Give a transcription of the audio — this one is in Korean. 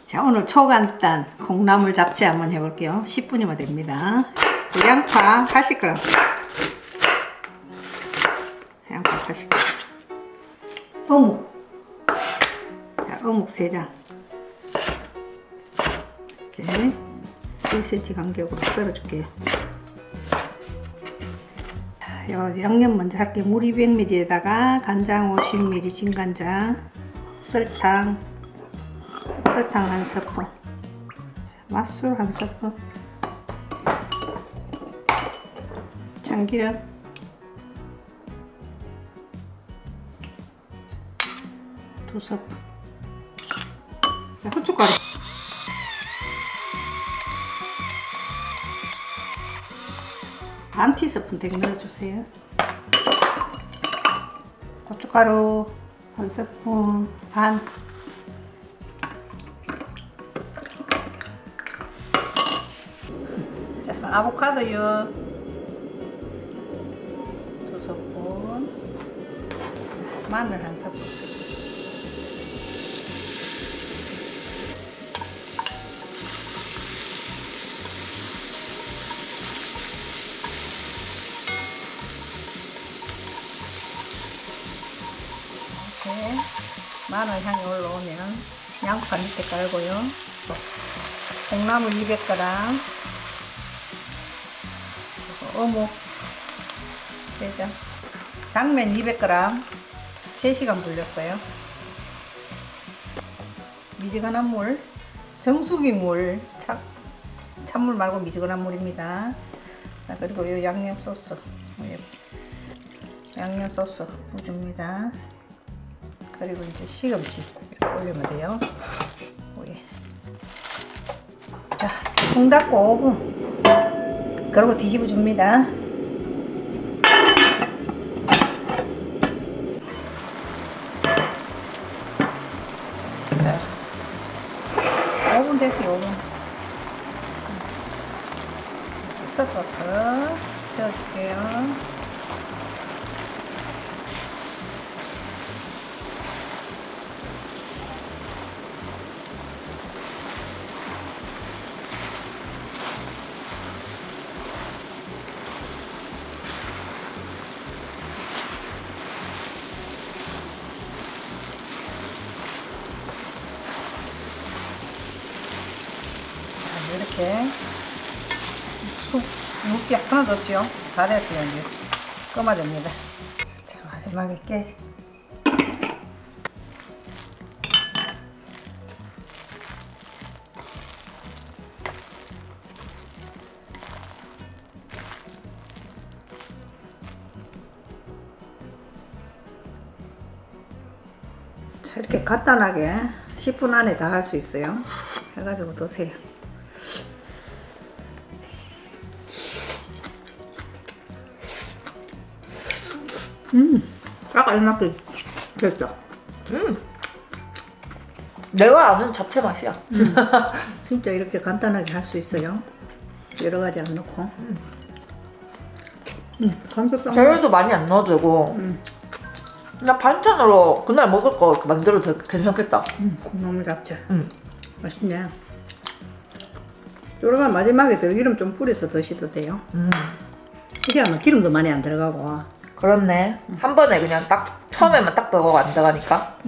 자, 오늘 초간단 콩나물 잡채 한번 해볼게요. 10분이면 됩니다. 양파 80g. 양파 80g. 어묵. 자, 어묵 3장. 이렇게 1cm 간격으로 썰어줄게요. 양념 먼저 할게요. 물 200ml에다가 간장 50ml, 진간장, 설탕 1스푼, 맛술 1스푼, 참기름 두 스푼. 자, 후춧가루 반 티스푼 되게 넣어주세요. 고춧가루 1스푼 반. 자, 아보카도요 2스푼, 마늘 1스푼. 마늘 향이 올라오면 양파 밑에 깔고요. 콩나물 200g, 어묵 3장, 당면 200g 3시간 불렸어요. 미지근한 물, 정수기 물, 찬물 말고 미지근한 물입니다. 그리고 이 양념 소스 넣어줍니다. 그리고 이제 시금치 올리면 돼요. 위에. 자, 통 닫고 5분. 그리고 뒤집어 줍니다. 자, 5분 됐어요. 5분. 섞어서 저어줄게요. 이렇게 육기 하나도 없죠? 다 됐어요. 이제 꺼마됩니다. 자, 마지막에 깨. 자, 이렇게 간단하게 10분 안에 다 할 수 있어요. 해가지고 드세요. 아까 얼마큼 됐죠? 내가 아는 잡채 맛이야. 진짜 이렇게 간단하게 할 수 있어요. 여러 가지 안 넣고. 간장 재료도 많이 안 넣어도 되고. 그냥 반찬으로 그날 먹을 거 이렇게 만들어도 괜찮겠다. 콩나물 잡채. 맛있네. 요러면 마지막에 들기름 좀 뿌려서 드셔도 돼요. 이게 하면 기름도 많이 안 들어가고. 그렇네. 한 번에 그냥 딱 처음에만 딱 넣어 안 들어가니까.